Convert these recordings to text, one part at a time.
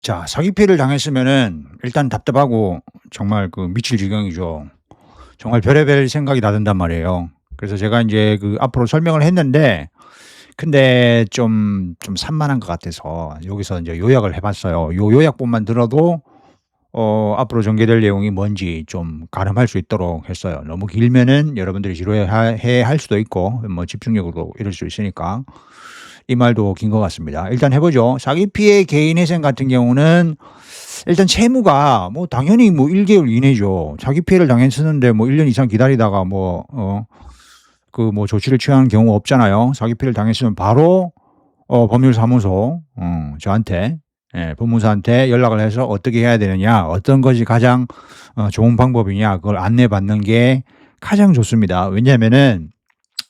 자, 사기 피해를 당했으면은 일단 답답하고 정말 미칠 지경이죠. 정말 별의별 생각이 다 든단 말이에요. 그래서 제가 인제 앞으로 설명을 했는데 근데 좀 산만한 것 같아서 여기서 인제 요약을 해 봤어요. 요 요약본만 들어도 앞으로 전개될 내용이 뭔지 좀 가늠할 수 있도록 했어요. 너무 길면은 여러분들이 지루해 할 수도 있고 뭐 집중력으로 이럴 수 있으니까 이 말도 긴 것 같습니다. 일단 해 보죠. 사기 피해 개인 회생 같은 경우는 일단 채무가 당연히 1 개월 이내죠. 자기 피해를 당했었는데 1년 이상 기다리다가 조치를 취하는 경우 없잖아요. 사기 피해를 당했으면 바로 법률사무소 저한테 법무사한테 연락을 해서 어떻게 해야 되느냐, 어떤 것이 가장 좋은 방법이냐 그걸 안내받는 게 가장 좋습니다. 왜냐하면은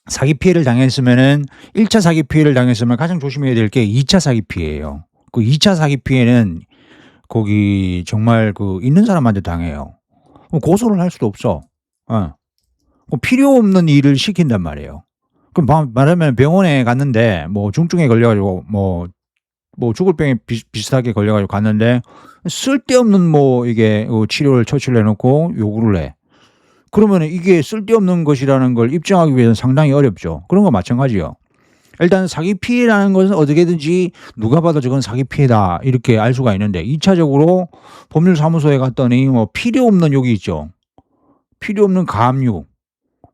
사기 피해를 당했으면은 1차 사기 피해를 당했으면 가장 조심해야 될 게 2차 사기 피해예요. 그 2차 사기 피해는 거기 정말 있는 사람한테 당해요. 고소를 할 수도 없어. 어. 필요 없는 일을 시킨단 말이에요. 그럼 말하면 병원에 갔는데 중증에 걸려 가지고 죽을 병에 비슷하게 걸려 가지고 갔는데 쓸데없는 이게 치료를 처치를 해 놓고 요구를 해. 그러면은 이게 쓸데없는 것이라는 걸 입증하기 위해서는 상당히 어렵죠. 그런 거 마찬가지예요. 일단 사기 피해라는 것은 어떻게든지 누가 봐도 '저건 사기 피해다.' 이렇게 알 수가 있는데 2 차적으로 법률사무소에 갔더니 필요 없는 요기 있죠. 필요 없는 가압류,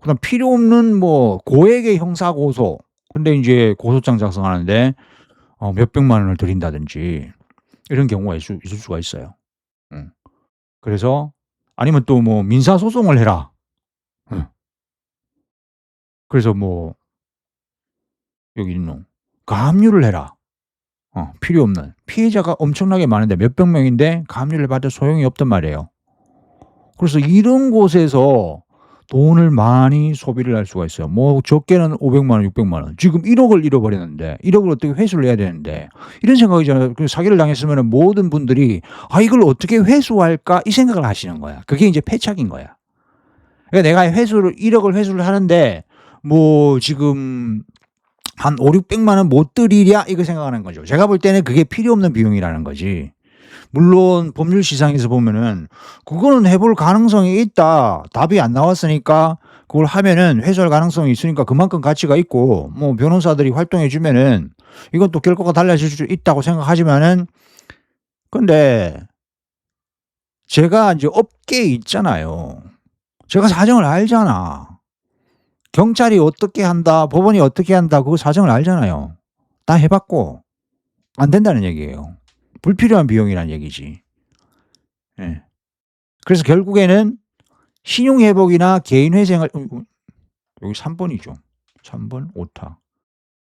그다음 필요 없는 고액의 형사 고소. 근데 인제 고소장 작성하는데 몇백만 원을 들인다든지 이런 경우가 있을 수가 있어요. 음. 그래서 아니면 또 민사 소송을 해라. 예. 그래서 여기 있노 가압류를 해라. 필요 없는. 피해자가 엄청나게 많은데 몇백 명인데 가압류를 받아 소용이 없단 말이에요. 그래서 이런 곳에서 돈을 많이 소비를 할 수가 있어요. 적게는 500만 원, 600만 원. 지금 1 억을 잃어버렸는데 1 억을 어떻게 회수를 해야 되는데 이런 생각이잖아요. 사기를 당했으면은 모든 분들이 '아 이걸 어떻게 회수할까?' 이 생각을 하시는 거야. 그게 인제 패착인 거야. 그러니까 내가 회수를 1 억을 회수를 하는데 지금 한 5,000,000-6,000,000원 못 들이랴 이거 생각하는 거죠. 제가 볼 때는 그게 필요 없는 비용이라는 거지. 물론 법률 시장에서 보면은 "그거는 해볼 가능성이 있다. 답이 안 나왔으니까 그걸 하면은 회수할 가능성이 있으니까 그만큼 가치가 있고 변호사들이 활동해 주면은 이건 또 결과가 달라질 수 있다."고 생각하지만은 근데 제가 인제 업계에 있잖아요. 제가 사정을 알잖아. 경찰이 어떻게 한다, 법원이 어떻게 한다 그 사정을 알잖아요. 다 해 봤고 안 된다는 얘기예요. 불필요한 비용이라는 얘기지. 예. 그래서 결국에는 신용 회복이나 개인 회생을 여기 3 번이죠. 3 번, 오타,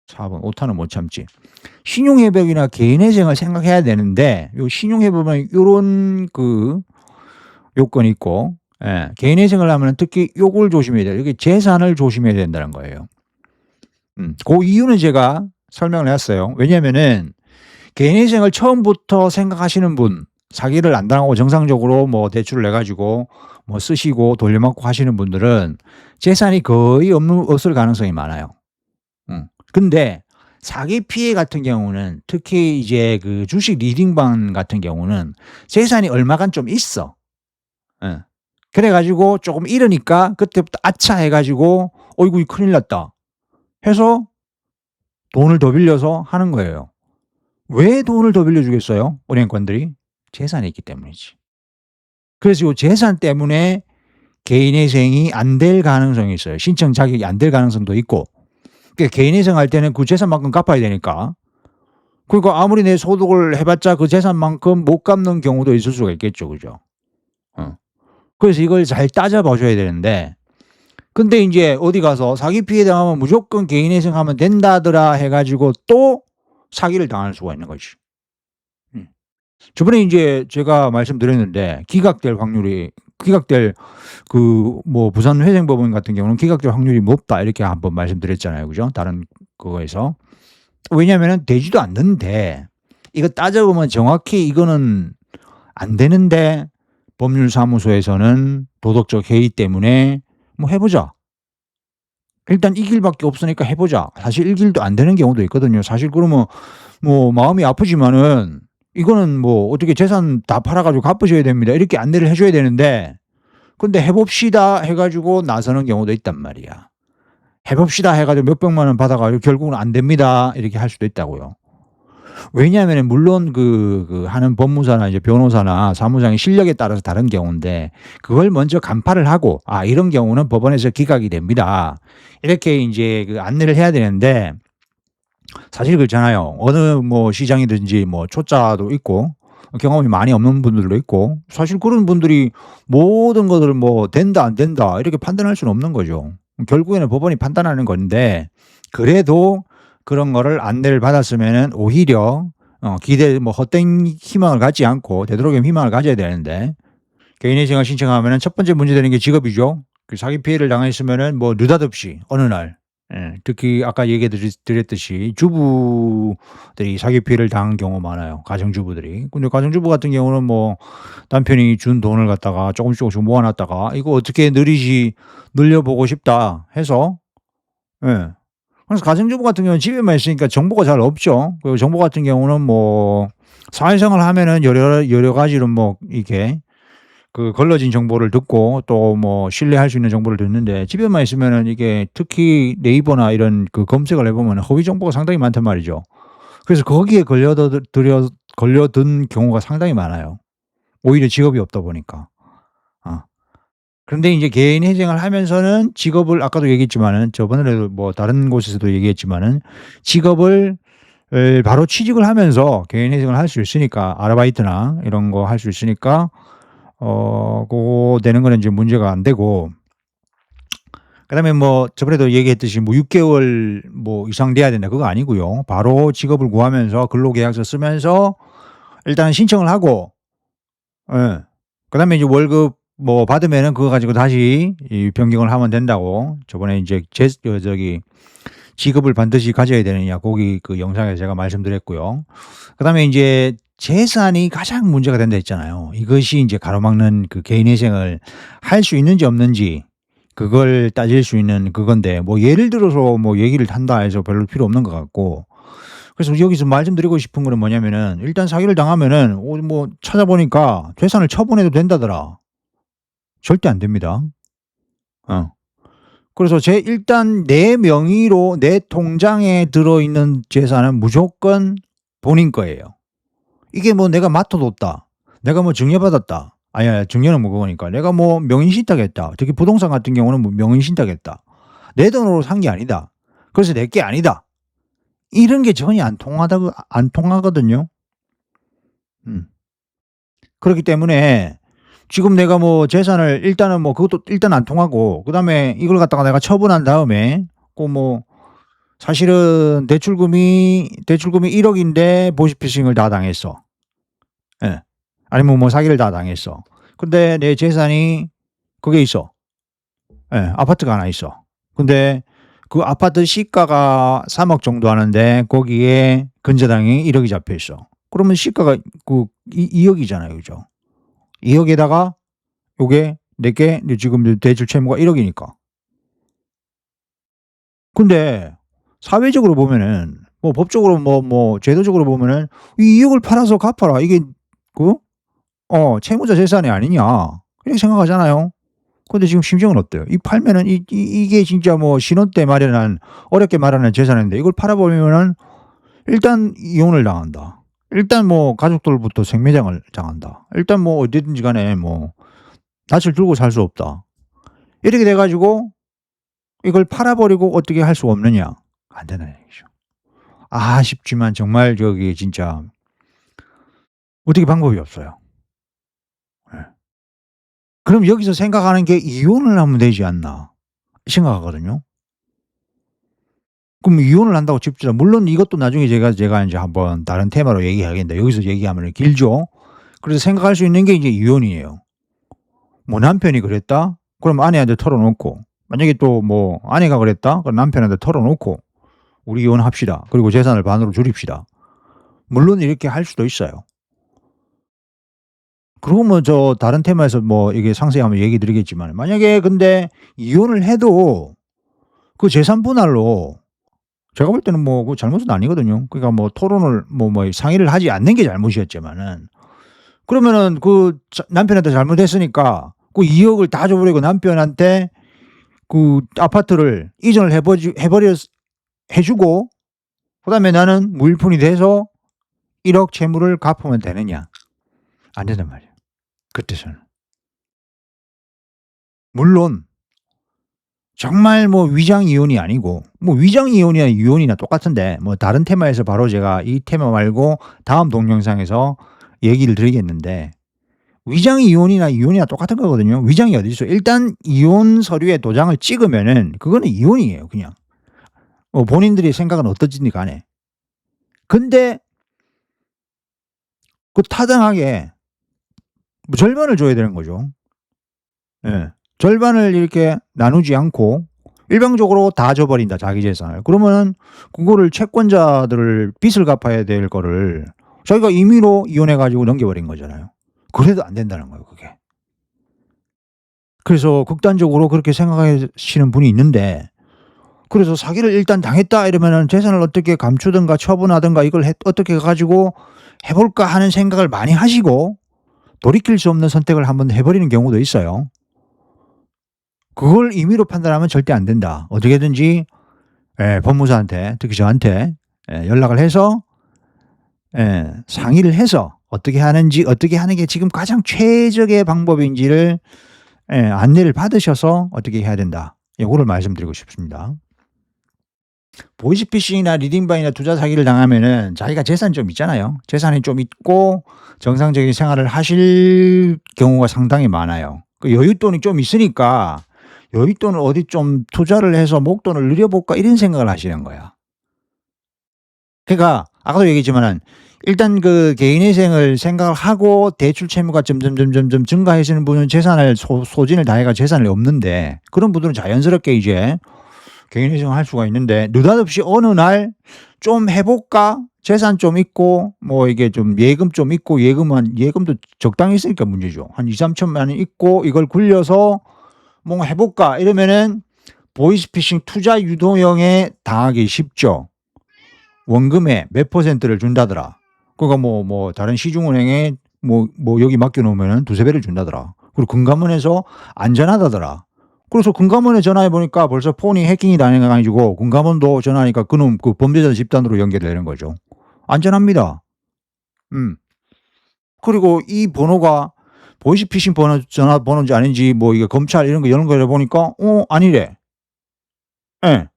4 번. 오타는 못 참지. 신용 회복이나 개인 회생을 생각해야 되는데 요 신용 회복은 요런 요건이 있고 개인 회생을 하면은 특히 요걸 조심해야 돼요. 이게 재산을 조심해야 된다는 거예요. 그 이유는 제가 설명을 해 놨어요. 왜냐하면은 개인 회생을 처음부터 생각하시는 분, 사기를 안 당하고 정상적으로 대출을 내 가지고 쓰시고 돌려막고 하시는 분들은 재산이 거의 없을 가능성이 많아요. 근데 사기 피해 같은 경우는 특히 이제 주식 리딩방 같은 경우는 재산이 얼마간 좀 있어. 예. 그래 가지고 쪼금 잃으니까 그때부터 '아차.' 해 가지고 '어이구 큰일 났다.' 해서 돈을 더 빌려서 하는 거예요. 왜 돈을 더 빌려주겠어요? 은행권들이? 재산이 있기 때문이지. 그래서 요 재산 때문에 개인회생이 안 될 가능성이 있어요. 신청 자격이 안 될 가능성도 있고. 그러니까 개인회생 할 때는 그 재산만큼 갚아야 되니까. 그러니까 아무리 내 소득을 해 봤자 그 재산만큼 못 갚는 경우도 있을 수가 있겠죠. 그죠? 어. 그래서 이걸 잘 따져 보셔야 되는데 근데 인제 어디 가서 "사기 피해 당하면 무조건 개인회생하면 된다더라." 해 가지고 또 사기를 당할 수가 있는 거지. 음. 저번에 인제 제가 말씀드렸는데 기각될 부산회생법원 같은 경우는 "기각될 확률이 높다." 이렇게 한번 말씀드렸잖아요. 그죠? 다른 그거에서. 왜냐하면은 되지도 않는데 이거 따져 보면 정확히 이거는 안 되는데 법률사무소에서는 도덕적 해이 때문에 "해 보자. 일단 이 길밖에 없으니까 해 보자." 사실 이 길도 안 되는 경우도 있거든요. 사실 그러면 마음이 아프지만은 이거는 뭐 어떻게 "재산 다 팔아 가지고 갚으셔야 됩니다." 이렇게 안내를 해 줘야 되는데, 근데 "해 봅시다." 해 가지고 나서는 경우도 있단 말이야. "해 봅시다." 해 가지고 몇백만 원 받아 가지고 결국은 "안 됩니다." 이렇게 할 수도 있다고요. 왜냐하면은 물론 하는 법무사나 이제 변호사나 사무장의 실력에 따라서 다른 경우인데, 그걸 먼저 간파를 하고 "아 이런 경우는 법원에서 기각이 됩니다." 이렇게 인제 안내를 해야 되는데, 사실 그렇잖아요. 어느 뭐 시장이든지 뭐 초짜도 있고 경험이 많이 없는 분들도 있고, 사실 그런 분들이 모든 것을 뭐 "된다. 안 된다." 이렇게 판단할 수는 없는 거죠. 결국에는 법원이 판단하는 건데, 그래도 그런 거를 안내를 받았으면은 오히려 기대 뭐 헛된 희망을 갖지 않고 되도록이면 희망을 가져야 되는데, 개인회생을 신청하면은 첫 번째 문제되는 게 직업이죠. 사기 피해를 당했으면은 뭐 느닷없이 어느 날, 특히 아까 얘기해 드렸듯이 주부들이 사기 피해를 당한 경우가 많아요, 가정주부들이. 근데 가정주부 같은 경우는 뭐 남편이 준 돈을 갖다가 조금씩 조금씩 모아 놨다가 '이거 어떻게 늘려 보고 싶다.' 해서, 예. 그래서 가정주부 같은 경우는 집에만 있으니까 정보가 잘 없죠. 그리고 정보 같은 경우는 뭐 사회생활 하면은 여러 가지로 뭐 이렇게 걸러진 정보를 듣고 또 뭐 신뢰할 수 있는 정보를 듣는데, 집에만 있으면은 이게 특히 네이버나 이런 검색을 해 보면은 허위 정보가 상당히 많단 말이죠. 그래서 거기에 걸려든 경우가 상당히 많아요, 오히려 직업이 없다 보니까. 아. 그런데 인제 개인 회생을 하면서는 직업을, 아까도 얘기했지만은 저번에도 뭐 다른 곳에서도 얘기했지만은 직업을 바로 취직을 하면서 개인 회생을 할 수 있으니까, 아르바이트나 이런 거 할 수 있으니까 고거 되는 거는 이제 문제가 안 되고, 그다음에 뭐 저번에도 얘기했듯이 뭐 6 개월 뭐 이상 돼야 된다 그거 아니고요. 바로 직업을 구하면서 근로계약서 쓰면서 일단 신청을 하고, 예. 그다음에 이제 월급 뭐 받으면은 그거 가지고 다시 이 변경을 하면 된다고, 저번에 인제 저기 직업을 반드시 가져야 되느냐 거기 영상에서 제가 말씀드렸고요. 그다음에 인제 재산이 가장 문제가 된다 했잖아요. 이것이 인제 가로막는 개인 회생을 할 수 있는지 없는지 그걸 따질 수 있는 그건데, 뭐 예를 들어서 뭐 얘기를 한다 해서 별로 필요 없는 것 같고, 그래서 여기서 말씀드리고 싶은 거는 뭐냐면은, 일단 사기를 당하면은 뭐 찾아보니까 "재산을 처분해도 된다더라." 절대 안 됩니다. 어. 그래서 일단 내 명의로 내 통장에 들어있는 재산은 무조건 본인 거예요. 이게 뭐 내가 맡아뒀다, 내가 뭐 증여받았다, 아니야 증여는 뭐 그거니까, 내가 뭐 명의신탁했다, 특히 부동산 같은 경우는 뭐 명의신탁했다, 내 돈으로 산 게 아니다, 그래서 내 게 아니다, 이런 게 전혀 안 통하거든요. 음. 그렇기 때문에 지금 내가 뭐 재산을 일단은 뭐 그것도 일단 안 통하고, 그다음에 이걸 갖다가 내가 처분한 다음에 뭐 사실은 대출금이 1억 인데 보시피싱을 다 당했어. 예. 아니면 뭐 사기를 다 당했어. 근데 내 재산이 그게 있어. 예. 아파트가 하나 있어. 근데 그 아파트 시가가 3억 정도 하는데 거기에 근저당이 1억이 잡혀 있어. 그러면 시가가 이 2억 이잖아요. 그죠? 2억 에다가 요게 내게 지금 대출 채무가 1억 이니까. 근데 사회적으로 보면은 뭐 법적으로 제도적으로 보면은 "이 2 억을 팔아서 갚아라. 이게 그 채무자 재산이 아니냐." 이렇게 생각하잖아요. 근데 지금 심정은 어때요? 이 팔면은 이게 진짜 뭐 신혼 때 마련한, 어렵게 마련한 재산인데 이걸 팔아 버리면은 일단 이혼을 당한다, 일단 뭐 가족들로부터 생매장을 당한다, 일단 뭐 어디든지 간에 뭐 낯을 들고 살 수 없다. 이렇게 돼 가지고 이걸 팔아 버리고 어떻게 할 수가 없느냐? 안 된다는 얘기죠. 아쉽지만 정말 저기 진짜 어떻게 방법이 없어요. 예. 그럼 여기서 생각하는 게 '이혼을 하면 되지 않나.' 생각하거든요. 그럼 이혼을 한다고 칩시다. 물론 이것도 나중에 제가 인제 한번 다른 테마로 얘기하겠는데 여기서 얘기하면은 길죠. 그래서 생각할 수 있는 게 이제 이혼이에요. 뭐 남편이 그랬다? 그럼 아내한테 털어 놓고, 만약에 또 뭐 아내가 그랬다? 그럼 남편한테 털어 놓고 "우리 이혼합시다. 그리고 재산을 반으로 줄입시다." 물론 이렇게 할 수도 있어요. 그리고 뭐 다른 테마에서 뭐 이게 상세히 한번 얘기 드리겠지만, 만약에 근데 이혼을 해도 그 재산 분할로 제가 볼 때는 뭐 그 잘못은 아니거든요. 그러니까 뭐 토론을 상의를 하지 않는 게 잘못이었지만은, 그러면은 그 남편한테 잘못했으니까 그 2 억을 다 줘 버리고 남편한테 그 아파트를 이전을 해 주고 그다음에 나는 무일푼이 돼서 1억 채무를 갚으면 되느냐? 안 된단 말이에요, 그때서는. 물론 정말 뭐 위장 이혼이 아니고, 뭐 위장 이혼이나 이혼이나 똑같은데 뭐 다른 테마에서 바로 제가 이 테마 말고 다음 동영상에서 얘기를 드리겠는데, 위장 이혼이나 이혼이나 똑같은 거거든요. 위장이 어디 있어요. 일단 이혼 서류에 도장을 찍으면은 그거는 이혼이에요, 그냥. 본인들의 생각은 어떠든지 간에. 근데 그 타당하게 뭐 절반을 줘야 되는 거죠. 예. 절반을 이렇게 나누지 않고 일방적으로 다 줘 버린다, 자기 재산을. 그러면은 그거를 채권자들 빚을 갚아야 될 거를 자기가 임의로 이혼해 가지고 넘겨 버린 거잖아요. 그래도 안 된다는 거예요, 그게. 그래서 극단적으로 그렇게 생각하시는 분이 있는데, 그래서 "사기를 일단 당했다." 이러면은 '재산을 어떻게 감추든가 처분하든가 이걸 어떻게 해 가지고 해 볼까.' 하는 생각을 많이 하시고 돌이킬 수 없는 선택을 한번 해 버리는 경우도 있어요. 그걸 임의로 판단하면 절대 안 된다. 어떻게든지 법무사한테, 특히 저한테 연락을 해서 상의를 해서 어떻게 하는지, 어떻게 하는 게 지금 가장 최적의 방법인지를 안내를 받으셔서 어떻게 해야 된다, 요거를 말씀드리고 싶습니다. 보이스피싱이나 리딩바이나 투자 사기를 당하면은 자기가 재산이 좀 있잖아요. 재산이 좀 있고 정상적인 생활을 하실 경우가 상당히 많아요. 그 여윳돈이 좀 있으니까 '여윳돈을 어디 좀 투자를 해서 목돈을 늘려 볼까.' 이런 생각을 하시는 거야. 그러니까 아까도 얘기했지만은 일단 그 개인회생을 생각을 하고 대출 채무가 점점점점점 증가하시는 분은 재산을 소진을 다해 재산이 없는데, 그런 분들은 자연스럽게 이제 개인회생을 할 수가 있는데, 느닷없이 어느 날 '좀 해 볼까? 재산 좀 있고 뭐 이게 좀 예금 좀 있고.' 예금도 적당히 있으니까 문제죠. 한 2-3천만 원 있고 이걸 굴려서 '뭔가 해 볼까?' 이러면은 보이스피싱 투자 유도형에 당하기 쉽죠. 원금의 몇 퍼센트를 준다더라. 그거 다른 시중은행에 여기 맡겨 놓으면은 2-3 배를 준다더라. 그리고 금감원에서 안전하다더라. 그래서 금감원에 전화해 보니까 벌써 폰이 해킹이 당해 가지고 금감원도 전화하니까 그놈 그 범죄자 집단으로 연결되는 거죠. 안전합니다. 음. 그리고 이 번호가 보이스피싱 전화번호인지 아닌지 이게 검찰 이런 거 연결해 보니까 아니래. 예.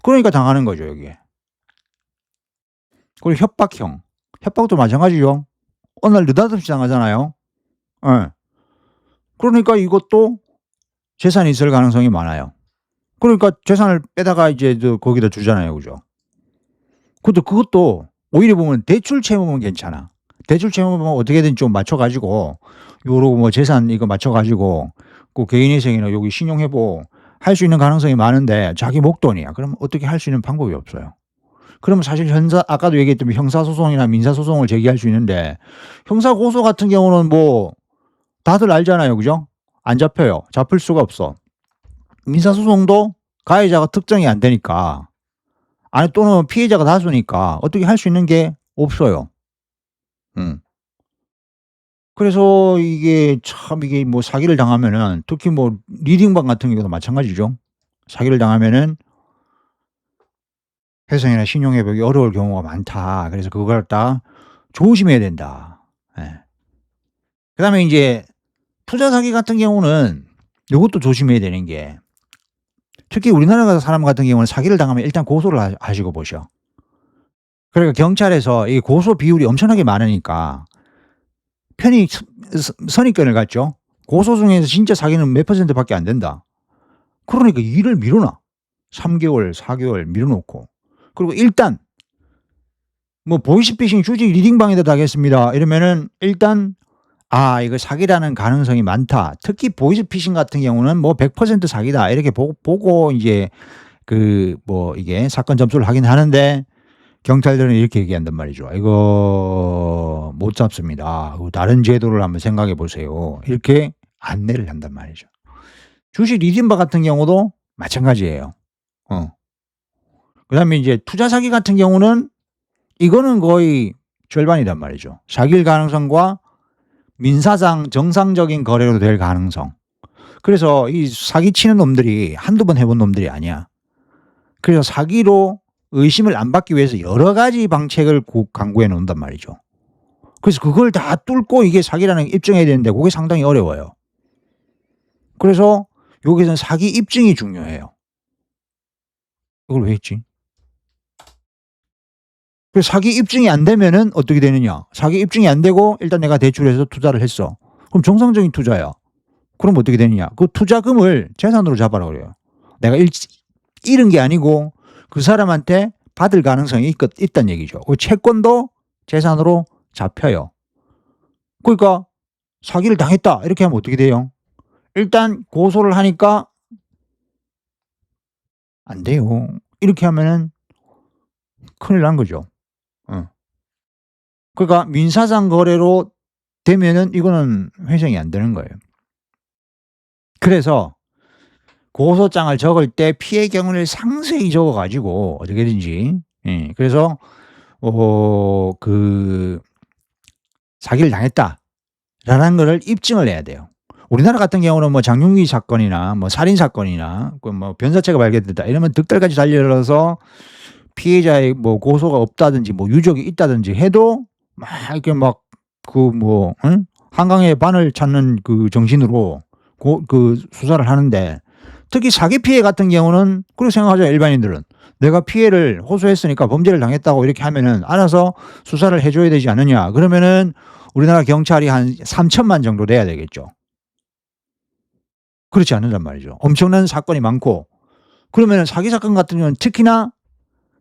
그러니까 당하는 거죠, 여기에. 그리고 협박형. 협박도 마찬가지죠. 어느 날 느닷없이 당하잖아요. 예. 그러니까 이것도 재산이 있을 가능성이 많아요. 그러니까 재산을 빼다가 이제 거기다 주잖아요, 그죠? 근데 그것도 오히려 보면 대출 채무면 괜찮아. 대출 채무면 어떻게든 좀 맞춰 가지고 요러 재산 이거 맞춰 가지고 그 개인회생이나 여기 신용회복 할 수 있는 가능성이 많은데 자기 목돈이야. 그러면 어떻게 할 수 있는 방법이 없어요. 그러면 사실 아까도 얘기했던 형사소송이나 민사소송을 제기할 수 있는데, 형사고소 같은 경우는 다들 알잖아요, 그죠? 안 잡혀요. 잡을 수가 없어. 민사소송도 가해자가 특정이 안 되니까, 아니 또는 피해자가 다수니까 어떻게 할 수 있는 게 없어요. 음. 그래서 이게 참 사기를 당하면은, 특히 리딩방 같은 경우도 마찬가지죠. 사기를 당하면은 회생이나 신용회복이 어려울 경우가 많다. 그래서 그걸 갖다 조심해야 된다. 예. 그다음에 인제 투자 사기 같은 경우는 요것도 조심해야 되는 게, 특히 우리나라 사람 같은 경우는 사기를 당하면 일단 고소를 하시고 보셔. 그러니까 경찰에서 이 고소 비율이 엄청나게 많으니까 편히 선입견을 갖죠. 고소 중에서 진짜 사기는 몇 퍼센트 밖에 안 된다. 그러니까 일을 미뤄 놔. 3 개월, 4 개월 미뤄 놓고. 그리고 일단 보이스피싱 주식 리딩방에다 당했습니다 이러면은 일단 '아 이거 사기라는 가능성이 많다.' 특히 보이스피싱 같은 경우는 100% 사기다 이렇게 보고 인제 이게 사건 접수를 하긴 하는데, 경찰들은 이렇게 얘기한단 말이죠. "이거 못 잡습니다. 다른 제도를 한번 생각해 보세요." 이렇게 안내를 한단 말이죠. 주식 리딩바 같은 경우도 마찬가지예요. 어. 그다음에 이제 투자 사기 같은 경우는 이거는 거의 절반이란 말이죠. 사기일 가능성과 민사상 정상적인 거래로 될 가능성. 그래서 이 사기치는 놈들이 한두 번 해본 놈들이 아니야. 그래서 사기로 의심을 안 받기 위해서 여러 가지 방책을 강구해 놓는단 말이죠. 그래서 그걸 다 뚫고 이게 사기라는 걸 입증해야 되는데 그게 상당히 어려워요. 그래서 여기서는 사기 입증이 중요해요. 이걸 왜 했지? 그래서 사기 입증이 안 되면은 어떻게 되느냐? 사기 입증이 안 되고 일단 내가 대출해서 투자를 했어. 그럼 정상적인 투자야. 그럼 어떻게 되느냐? 그 투자금을 재산으로 잡아라 그래요. 내가 잃은 게 아니고 그 사람한테 받을 가능성이 있다는 얘기죠. 그 채권도 재산으로 잡혀요. 그러니까 사기를 당했다 이렇게 하면 어떻게 돼요? 일단 고소를 하니까 안 돼요. 이렇게 하면은 큰일 난 거죠. 그러니까 민사상 거래로 되면은 이거는 회생이 안 되는 거예요. 그래서 고소장을 적을 때 피해 경우를 상세히 적어 가지고 어떻게든지 그래서 그 사기를 당했다라는 거를 입증을 해야 돼요. 우리나라 같은 경우는 뭐 장윤기 사건이나 뭐 살인 사건이나 그 뭐 변사체가 발견됐다 이러면 득달까지 달려서 피해자의 뭐 고소가 없다든지 뭐 유족이 있다든지 해도 막 이렇게 막 그 뭐 한강의 반을 찾는 그 정신으로 그 수사를 하는데 특히 사기 피해 같은 경우는 그렇게 생각하죠, 일반인들은. 내가 피해를 호소했으니까 범죄를 당했다고 이렇게 하면은 알아서 수사를 해 줘야 되지 않느냐. 그러면은 우리나라 경찰이 한 3,000만 정도 돼야 되겠죠. 그렇지 않는단 말이죠. 엄청난 사건이 많고 그러면은 사기 사건 같은 경우는 특히나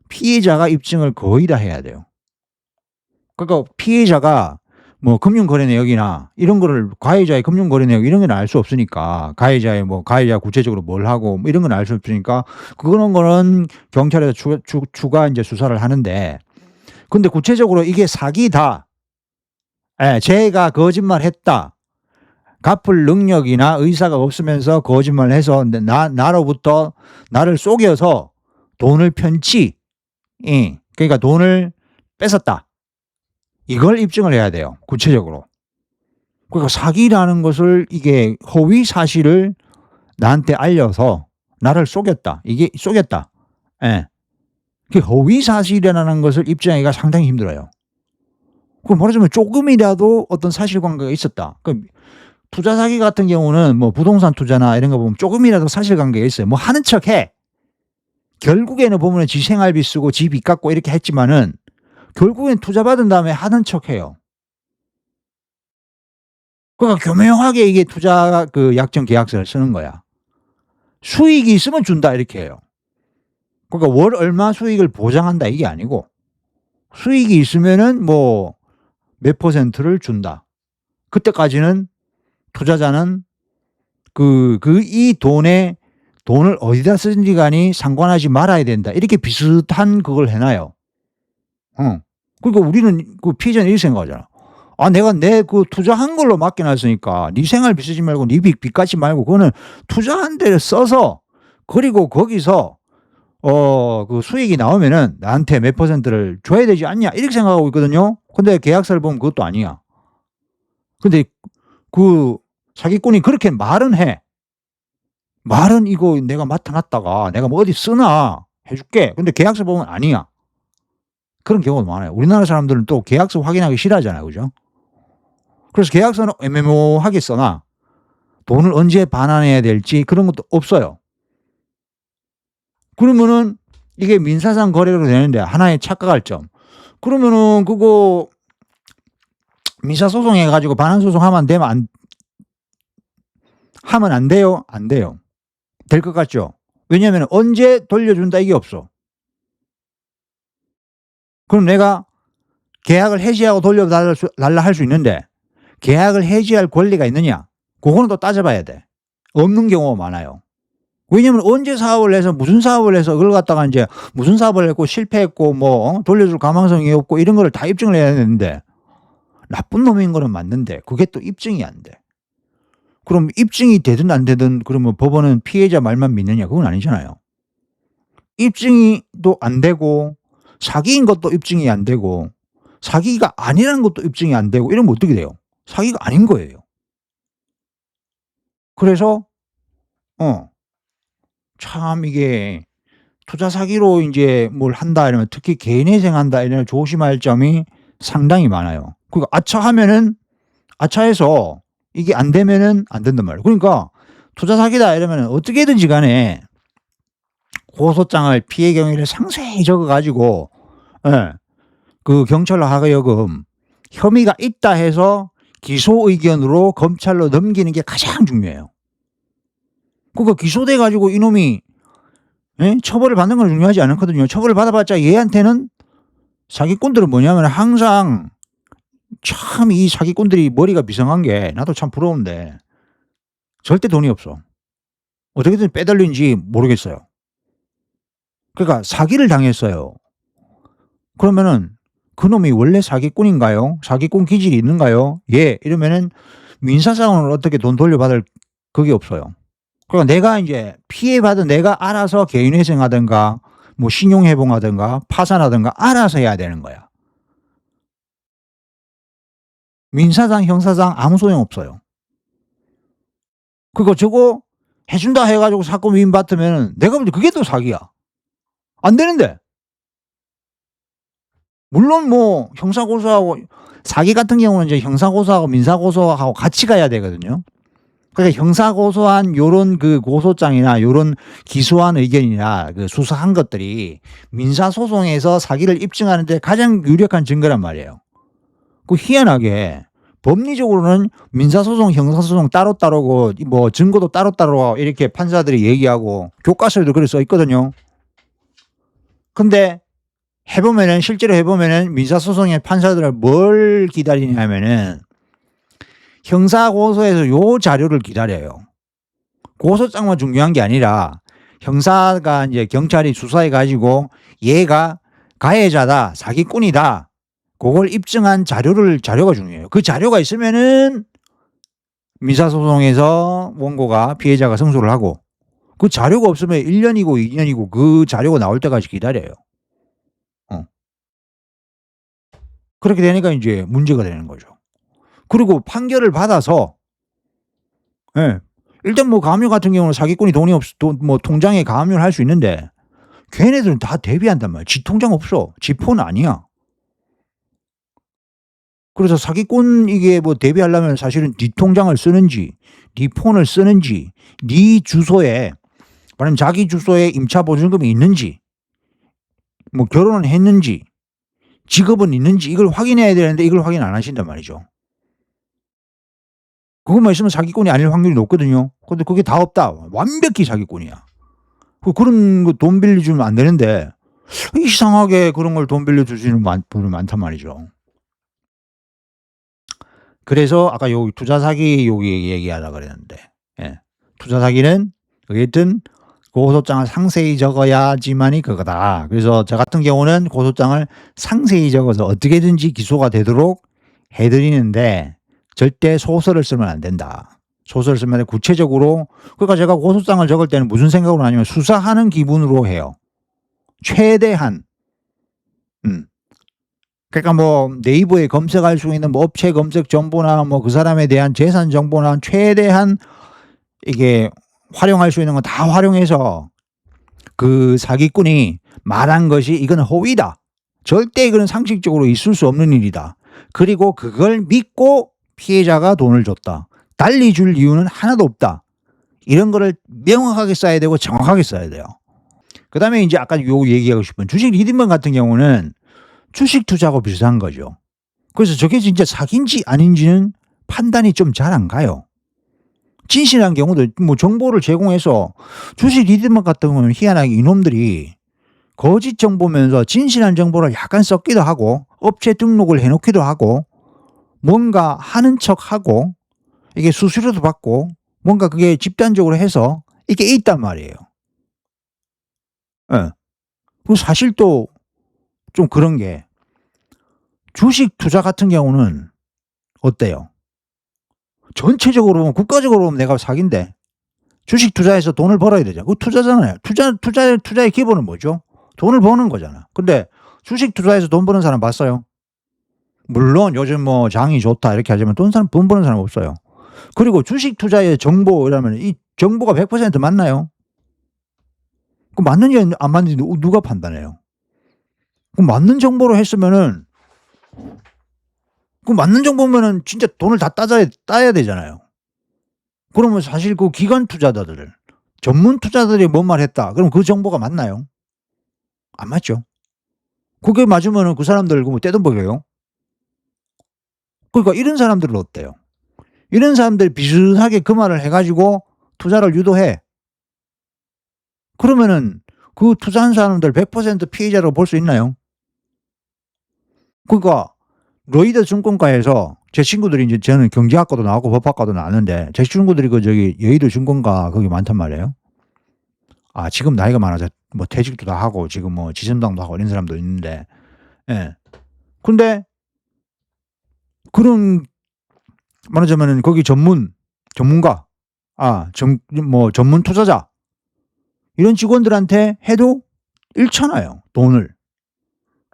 피해자가 입증을 거의 다 해야 돼요. 그러니까 피해자가 뭐 금융거래 내역이나 이런 거를 가해자의 금융거래 내역 이런 건 알 수 없으니까 가해자의 뭐 가해자가 구체적으로 뭘 하고 뭐 이런 건 알 수 없으니까 그런 거는 경찰에서 추가 인제 수사를 하는데 근데 구체적으로 이게 사기다. 예, 쟤가 거짓말했다. 갚을 능력이나 의사가 없으면서 거짓말해서 나로부터 나를 속여서 돈을 편취. 그러니까 돈을 뺏었다. 이걸 입증을 해야 돼요, 구체적으로. 그러니까 사기라는 것을 이게 허위 사실을 나한테 알려서 나를 속였다. 이게 속였다. 예. 그 허위 사실이라는 것을 입증하기가 상당히 힘들어요. 그럼 말하자면 조금이라도 어떤 사실관계가 있었다. 그 투자 사기 같은 경우는 뭐 부동산 투자나 이런 거 보면 조금이라도 사실관계가 있어요. 뭐 하는 척해. 결국에는 보면은 지 생활비 쓰고 지 빚 갚고 이렇게 했지만은 결국엔 투자 받은 다음에 하는 척해요. 그러니까 교묘하게 이게 투자 그 약정 계약서를 쓰는 거야. 수익이 있으면 준다 이렇게 해요. 그러니까 월 얼마 수익을 보장한다 이게 아니고 수익이 있으면은 뭐 몇 %를 준다. 그때까지는 투자자는 이 돈을 어디다 쓰든지 간에 상관하지 말아야 된다. 이렇게 비슷한 그걸 해 놔요. 그러니까 우리는 그 피해자는 이렇게 생각하잖아. 아 내가 내 그 투자한 걸로 맡겨 놨으니까 네 생활비 쓰지 말고 네 빚 갚지 말고 그거는 투자한 데를 써서 그리고 거기서 그 수익이 나오면은 나한테 몇 %를 줘야 되지 않냐 이렇게 생각하고 있거든요. 근데 계약서를 보면 그것도 아니야. 근데 그 사기꾼이 그렇게 말은 해. 말은 이거 내가 맡아 놨다가 내가 뭐 어디 쓰나 해 줄게. 근데 계약서 보면 아니야. 그런 경우가 많아요. 우리나라 사람들은 또 계약서 확인하기 싫어하잖아요. 그죠? 그래서 계약서는 애매모호하게 써 놔. 돈을 언제 반환해야 될지 그런 것도 없어요. 그러면은 이게 민사상 거래로 되는데 하나의 착각할 점. 그러면은 그거 민사소송 해 가지고 반환소송하면 하면 안 돼요? 안 돼요. 될 것 같죠? 왜냐하면 언제 돌려준다 이게 없어. 그럼 내가 계약을 해지하고 달라 할 수 있는데 계약을 해지할 권리가 있느냐? 그거는 또 따져봐야 돼. 없는 경우가 많아요. 왜냐하면 언제 사업을 해서 무슨 사업을 해서 그걸 갖다가 인제 무슨 사업을 했고 실패했고 뭐 돌려줄 가망성이 없고 이런 거를 다 입증을 해야 되는데 나쁜 놈인 거는 맞는데 그게 또 입증이 안 돼. 그럼 입증이 되든 안 되든 그러면 법원은 피해자 말만 믿느냐? 그건 아니잖아요. 입증이 또 안 되고 사기인 것도 입증이 안 되고 사기가 아니라는 것도 입증이 안 되고 이러면 어떻게 돼요? 사기가 아닌 거예요. 그래서 어 참 이게 투자 사기로 인제 뭘 한다 이러면 특히 개인회생한다 이러면 조심할 점이 상당히 많아요. 그러니까 아차 하면은 아차해서 이게 안 되면은 안 된단 말이에요. 그러니까 투자 사기다 이러면은 어떻게든지 간에 고소장을 피해 경위를 상세히 적어 가지고 예 그 경찰로 하여금 혐의가 있다 해서 기소 의견으로 검찰로 넘기는 게 가장 중요해요. 그러니까 기소돼 가지고 이놈이 예 처벌을 받는 건 중요하지 않거든요. 처벌을 받아봤자 얘한테는 사기꾼들은 뭐냐면 항상 참 이 사기꾼들이 머리가 비상한 게 나도 참 부러운데 절대 돈이 없어. 어떻게든 빼돌린지 모르겠어요. 그러니까 사기를 당했어요. 그러면은 그놈이 원래 사기꾼인가요? 사기꾼 기질이 있는가요? 예. 이러면은 민사상으로 어떻게 돈 돌려받을 그게 없어요. 그러니까 내가 인제 피해받은 내가 알아서 개인회생하든가 뭐 신용회복하든가 파산하든가 알아서 해야 되는 거야. 민사상, 형사상 아무 소용없어요. 그거 저거 해 준다 해 가지고 사건 위임받으면은 내가 볼 때 그게 또 사기야. 안 되는데. 물론 뭐 형사 고소하고 사기 같은 경우는 이제 형사 고소하고 민사 고소하고 같이 가야 되거든요. 그러니까 형사 고소한 요런 그 고소장이나 요런 기소한 의견이나 그 수사한 것들이 민사 소송에서 사기를 입증하는 데 가장 유력한 증거란 말이에요. 그 희한하게 법리적으로는 민사소송, 형사소송 따로따로고 뭐 증거도 따로따로 이렇게 판사들이 얘기하고 교과서에도 그렇게 써 있거든요. 근데 해 보면은 실제로 해 보면은 민사소송의 판사들은 뭘 기다리냐면은 형사 고소에서 요 자료를 기다려요. 고소장만 중요한 게 아니라 형사가 인제 경찰이 수사해 가지고 얘가 가해자다, 사기꾼이다. 고걸 입증한 자료가 중요해요. 그 자료가 있으면은 민사소송에서 원고가 피해자가 승소를 하고 그 자료가 없으면 1 년이고 2 년이고 그 자료가 나올 때까지 기다려요. 어. 그렇게 되니까 인제 문제가 되는 거죠. 그리고 판결을 받아서 예 일단 뭐 가압류 같은 경우는 사기꾼이 돈이 돈 뭐 통장에 가압류를 할 수 있는데 걔네들은 다 대비한단 말이야. 지 통장 없어. 지 폰 아니야. 그래서 사기꾼 이게 뭐 대비하려면 사실은 네 통장을 쓰는지 네 폰을 쓰는지 네 주소에 말하면 자기 주소에 임차 보증금이 있는지 뭐 결혼을 했는지 직업은 있는지 이걸 확인해야 되는데 이걸 확인 안 하신단 말이죠. 그것만 있으면 사기꾼이 아닐 확률이 높거든요. 근데 그게 다 없다. 완벽히 사기꾼이야. 그런 거 돈 빌려주면 안 되는데 이상하게 그런 걸 돈 빌려주시는 분이 많단 말이죠. 그래서 아까 요 투자 사기 여기 얘기하려고 그랬는데 예. 투자 사기는 어쨌든 고소장을 상세히 적어야지만이 그거다. 그래서 저 같은 경우는 고소장을 상세히 적어서 어떻게든지 기소가 되도록 해 드리는데 절대 소설을 쓰면 안 된다. 소설을 쓰면 구체적으로 그러니까 제가 고소장을 적을 때는 무슨 생각으로 하냐면 수사하는 기분으로 해요. 최대한. 음. 그러니까 뭐 네이버에 검색할 수 있는 뭐 업체 검색 정보나 뭐 그 사람에 대한 재산 정보나 최대한 이게 활용할 수 있는 거 다 활용해서 그 사기꾼이 말한 것이 "이거는 허위다. 절대 이거는 상식적으로 있을 수 없는 일이다. 그리고 그걸 믿고 피해자가 돈을 줬다. 달리 줄 이유는 하나도 없다." 이런 거를 명확하게 써야 되고 정확하게 써야 돼요. 그다음에 인제 아까 요 얘기하고 싶은 주식 리딩본 같은 경우는 주식 투자하고 비슷한 거죠. 그래서 저게 진짜 사기인지 아닌지는 판단이 좀 잘 안 가요. 진실한 경우도 뭐 정보를 제공해서 주식 리딩본 같은 경우는 희한하게 이놈들이 거짓 정보면서 진실한 정보를 약간 섞기도 하고 업체 등록을 해 놓기도 하고 뭔가 하는 척하고 이게 수수료도 받고 뭔가 그게 집단적으로 해서 이게 있단 말이에요. 예. 그리고 사실 또 좀 그런 게 주식 투자 같은 경우는 어때요? 전체적으로 보면 국가적으로 보면 내가 사기인데 주식 투자해서 돈을 벌어야 되잖아요. 그거 투자잖아요. 투자의 기본은 뭐죠? 돈을 버는 거잖아. 근데 주식 투자해서 돈 버는 사람 봤어요? 물론 요즘 뭐 장이 좋다 이렇게 하지만 돈 버는 사람 없어요. 그리고 주식 투자의 정보라면 이 정보가 100% 맞나요? 그 맞는지 안 맞는지 누가 판단해요? 그 맞는 정보로 했으면은 그 맞는 정보면은 진짜 돈을 다 따야 되잖아요. 그러면 사실 그 기관 투자자들, 전문 투자자들이 뭔 말 했다. 그럼 그 정보가 맞나요? 안 맞죠. 그게 맞으면은 그 사람들 뭐 떼돈 버려요? 그러니까 이런 사람들은 어때요? 이런 사람들이 비슷하게 그 말을 해 가지고 투자를 유도해. 그러면은 그 투자한 사람들 100% 피해자라고 볼 수 있나요? 그러니까 로이드 증권가에서 제 친구들이 인제 저는 경제학과도 나왔고 법학과도 나왔는데 제 친구들이 그 저기 여의도 증권가 거기 많단 말이에요. 아 지금 나이가 많아서 뭐 퇴직도 다 하고 지금 뭐 지점장도 하고 이런 사람도 있는데 예. 근데 그런 말하자면은 거기 전문가 뭐 전문 투자자 이런 직원들한테 해도 잃잖아요, 돈을.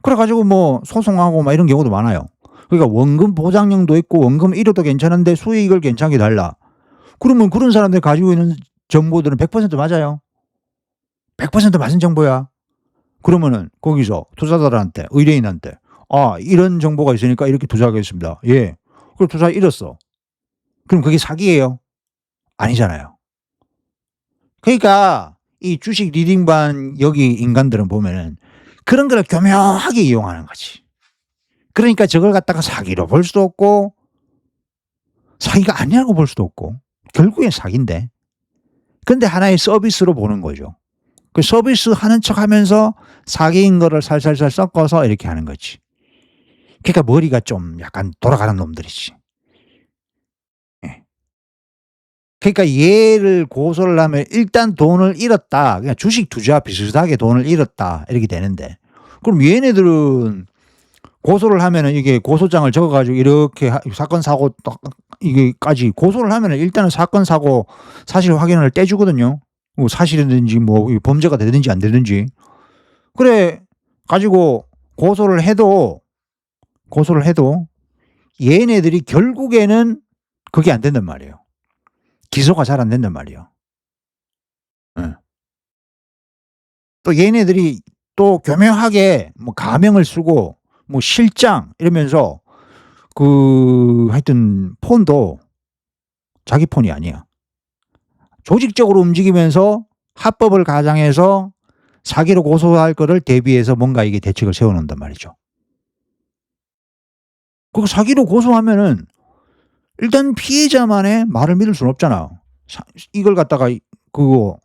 그래 가지고 뭐 소송하고 막 이런 경우도 많아요. 그러니까 원금 보장령도 있고 원금 잃어도 괜찮은데 수익을 괜찮게 달라. 그러면 그런 사람들이 가지고 있는 정보들은 100% 맞아요. 100% 맞은 정보야. 그러면은 거기서 투자자들한테 의뢰인한테 "아 이런 정보가 있으니까 이렇게 투자하겠습니다." 예. 그럼 투자 잃었어. 그럼 그게 사기예요? 아니잖아요. 그러니까 이 주식 리딩반 여기 인간들은 보면은 그런 거를 교묘하게 이용하는 거지. 그러니까 저걸 갖다가 사기로 볼 수도 없고 사기가 아니라고 볼 수도 없고 결국엔 사기인데. 근데 하나의 서비스로 보는 거죠. 그 서비스 하는 척하면서 사기인 거를 살살살 섞어서 이렇게 하는 거지. 그러니까 머리가 좀 약간 돌아가는 놈들이지. 예. 그러니까 얘를 고소를 하면 일단 돈을 잃었다. 그냥 주식 투자와 비슷하게 돈을 잃었다. 이렇게 되는데 그럼 얘네들은 고소를 하면은 이게 고소장을 적어 가지고 이렇게 사건 사고 딱 이게까지 고소를 하면은 일단은 사건 사고 사실 확인을 떼 주거든요. 뭐 사실이든지 뭐 범죄가 되든지 안 되든지. 그래 가지고 고소를 해도 얘네들이 결국에는 그게 안 된단 말이에요. 기소가 잘 안 된단 말이에요. 예. 또 얘네들이 또 교묘하게 뭐 가명을 쓰고 뭐 실장 이러면서 그 하여튼 폰도 자기 폰이 아니야. 조직적으로 움직이면서 합법을 가장해서 사기로 고소할 거를 대비해서 뭔가 이게 대책을 세워 놓는단 말이죠. 그 사기로 고소하면은 일단 피해자만의 말을 믿을 수는 없잖아. 사 이걸 갖다가 그거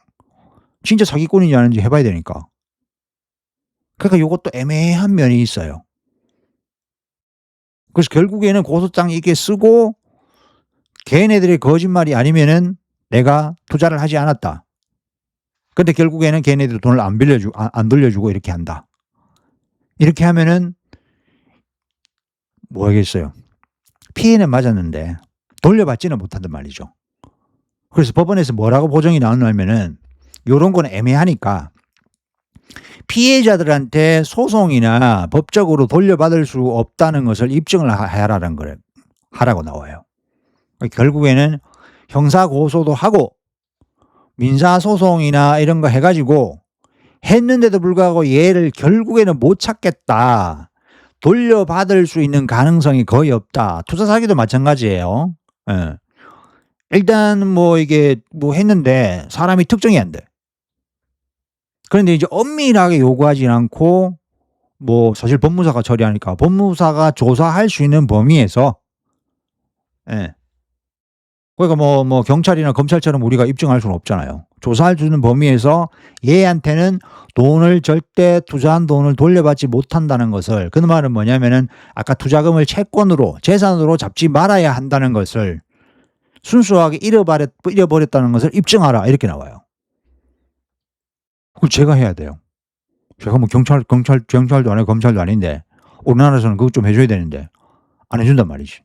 진짜 사기꾼인지 아닌지 해 봐야 되니까. 그러니까 요것도 애매한 면이 있어요. 그래서 결국에는 고소장 이렇게 쓰고 걔네들의 거짓말이 아니면은 "내가 투자를 하지 않았다." 근데 결국에는 걔네들이 돈을 안 돌려주고 이렇게 한다. 이렇게 하면은 뭐 하겠어요. 피해는 맞았는데 돌려받지는 못한단 말이죠. 그래서 법원에서 뭐라고 보정이 나왔냐면은 요런 거는 애매하니까 피해자들한테 소송이나 법적으로 돌려받을 수 없다는 것을 입증을 하라는 거를 하라고 나와요. 결국에는 형사 고소도 하고 민사 소송이나 이런 거 해 가지고 했는데도 불구하고 얘를 결국에는 못 찾겠다. 돌려받을 수 있는 가능성이 거의 없다. 투자 사기도 마찬가지예요. 예. 일단 뭐 이게 뭐 했는데 사람이 특정이 안 돼. 그런데 이제 엄밀하게 요구하진 않고 뭐 사실 법무사가 처리하니까 법무사가 조사할 수 있는 범위에서 예. 그러니까 뭐 경찰이나 검찰처럼 우리가 입증할 수는 없잖아요. 조사할 수 있는 범위에서 얘한테는 돈을 절대 투자한 돈을 돌려받지 못한다는 것을 그 말은 뭐냐면은 아까 투자금을 채권으로 재산으로 잡지 말아야 한다는 것을 순수하게 잃어버렸다는 것을 입증하라 이렇게 나와요. 그걸 제가 해야 돼요. 제가 뭐 경찰도 아니고 검찰도 아닌데 우리나라에서는 그것 좀 해 줘야 되는데 안 해 준단 말이지.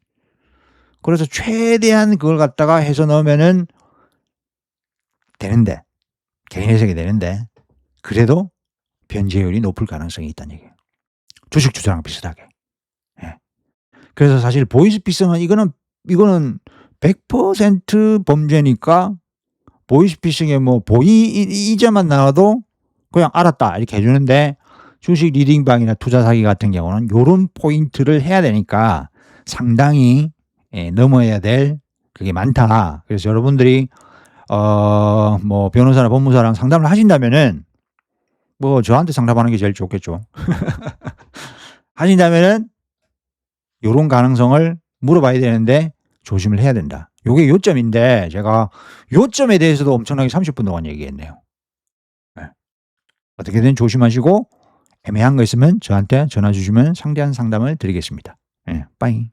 그래서 최대한 그걸 갖다가 해서 넣으면은 되는데, 개인 해석이 되는데 그래도 변제율이 높을 가능성이 있다는 얘기예요. 주식 투자랑 비슷하게. 예. 그래서 사실 보이스피싱은 이거는 100% 범죄니까 보이스피싱에 뭐 이자만 나와도 그냥 "알았다." 이렇게 해 주는데 주식 리딩방이나 투자 사기 같은 경우는 요런 포인트를 해야 되니까 상당히 넘어야 될 그게 많다. 그래서 여러분들이 뭐 변호사나 법무사랑 상담을 하신다면은 뭐 저한테 상담하는 게 제일 좋겠죠. 하신다면은 요런 가능성을 물어봐야 되는데 조심을 해야 된다. 요게 요점인데 제가 요점에 대해서도 엄청나게 30분 동안 얘기했네요. 예. 어떻게든 조심하시고 애매한 거 있으면 저한테 전화 주시면 상세한 상담을 드리겠습니다. 예. 빠이.